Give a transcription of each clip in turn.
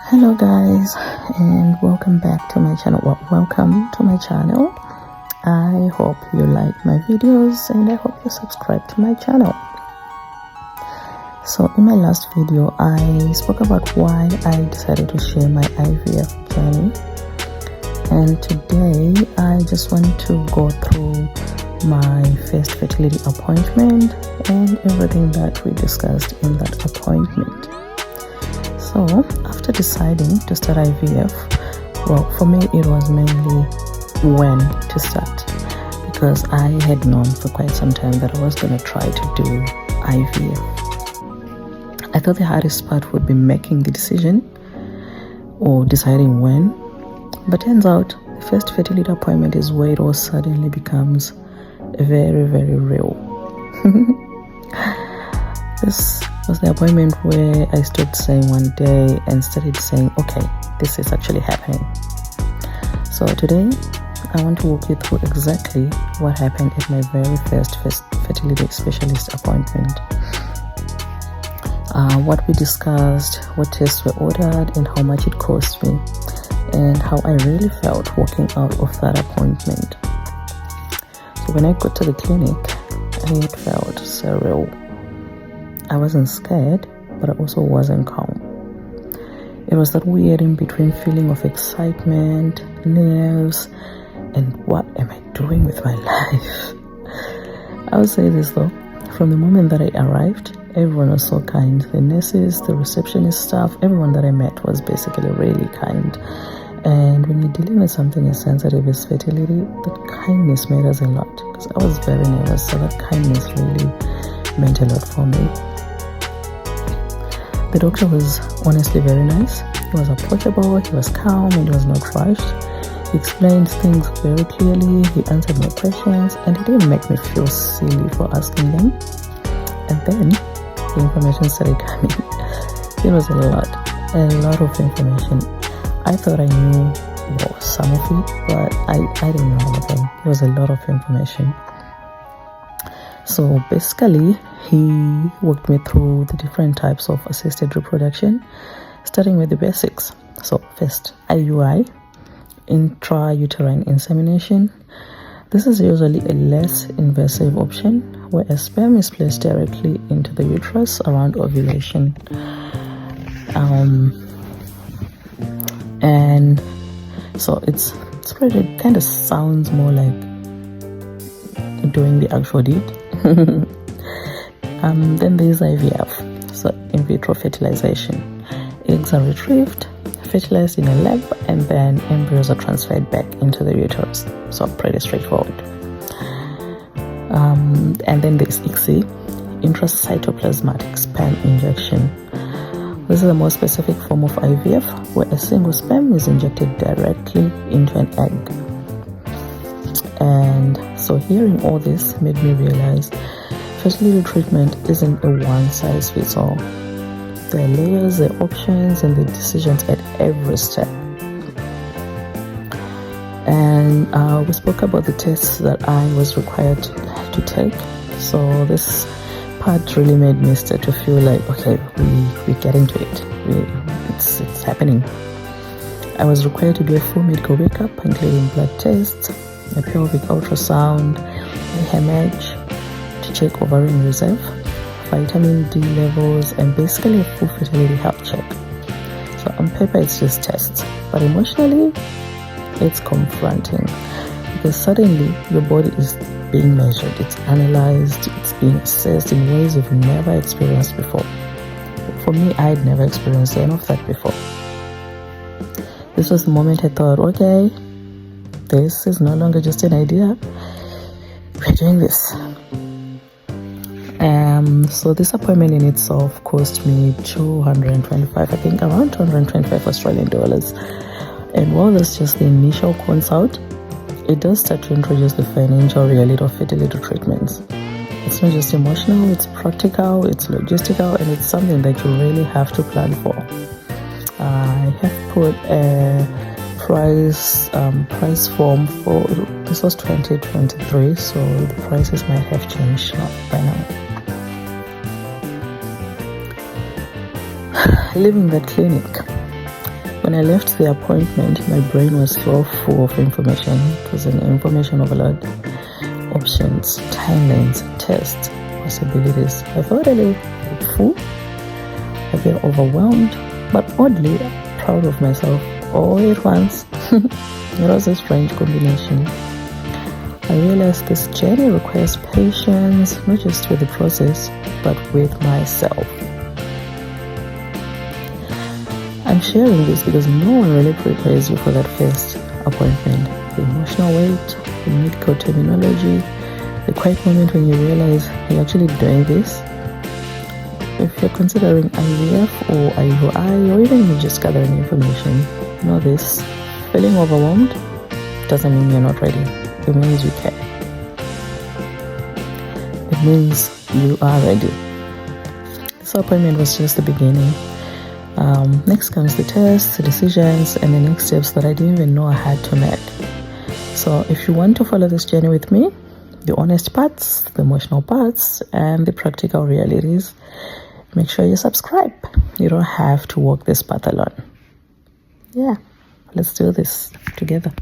Hello guys, and welcome back to my channel. Welcome to my channel. I hope you like my videos and I hope you subscribe to my channel. So in my last video I spoke about why I decided to share my IVF journey, and today I just want to go through my first fertility appointment and everything that we discussed in that appointment. So after deciding to start IVF, well, for me it was mainly when to start, because I had known for quite some time that I was going to try to do IVF. I thought the hardest part would be making the decision or deciding when, but turns out the first fertility appointment is where it all suddenly becomes very, very real. This was the appointment where I stopped saying one day and started saying, okay, this is actually happening. So today I want to walk you through exactly what happened at my very first fertility specialist appointment. What we discussed, what tests were ordered, and how much it cost me, and how I really felt walking out of that appointment. So when I got to the clinic, it felt surreal. I wasn't scared, but I also wasn't calm. It was that weird in between feeling of excitement, nerves, and what am I doing with my life? I would say this though, from the moment that I arrived, everyone was so kind. The nurses, the receptionist staff, everyone that I met was basically really kind. And when you're dealing with something as sensitive as fertility, that kindness matters a lot, because I was very nervous, so that kindness really meant a lot for me. The doctor was honestly very nice. He was approachable, he was calm, and he was not rushed. He explained things very clearly, he answered my questions, and he didn't make me feel silly for asking them. And then the information started coming. It was a lot of information. I thought I knew some of it, but I didn't know anything. It was a lot of information. So basically, he walked me through the different types of assisted reproduction, starting with the basics. So first, IUI, intrauterine insemination. This is usually a less invasive option, where a sperm is placed directly into the uterus around ovulation. And so it's pretty, kind of sounds more like doing the actual deed. Then there's IVF, so in vitro fertilization. Eggs are retrieved, fertilized in a lab, and then embryos are transferred back into the uterus. So pretty straightforward. And then there's ICSI, intracytoplasmatic sperm injection. This is a more specific form of IVF, where a single sperm is injected directly into an egg. And so hearing all this made me realize fertility treatment isn't a one-size-fits-all. There are layers, there are options, and the decisions at every step. And we spoke about the tests that I was required to take. So this part really made me start to feel like, okay, we're getting to it. It's happening. I was required to do a full medical workup, including blood tests, a pelvic ultrasound, a hemorrhage, to check ovarian reserve, vitamin D levels, and basically a full fertility health check. So on paper it's just tests, but emotionally it's confronting, because suddenly your body is being measured, it's analyzed, it's being assessed in ways you've never experienced before. For me, I'd never experienced any of that before. This was the moment I thought, okay, this is no longer just an idea, we're doing this. So this appointment in itself cost me 225, I think around 225 Australian dollars. And while that's just the initial consult, it does start to introduce the financial reality of fertility treatments. It's not just emotional, it's practical, it's logistical, and it's something that you really have to plan for. I have put a price form for, this was 2023, so the prices might have changed by now. Leaving that clinic, When I left the appointment, my brain was so full of information. It was an information overload. Options, timelines, tests, possibilities. I felt a little full, a bit overwhelmed, but oddly proud of myself all at once. It was a strange combination. I realized this journey requires patience, not just with the process, but with myself. I'm sharing this because no one really prepares you for that first appointment. The emotional weight, the medical terminology, the quiet moment when you realize you're actually doing this. If you're considering IVF or IUI, or even you're just gathering information, know this: feeling overwhelmed doesn't mean you're not ready. It means you care. It means you are ready. This appointment was just the beginning. Next comes the tests, the decisions, and the next steps that I didn't even know I had to make. So if you want to follow this journey with me, the honest parts, the emotional parts, and the practical realities, make sure you subscribe. You don't have to walk this path alone. Yeah, let's do this together.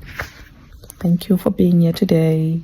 Thank you for being here today.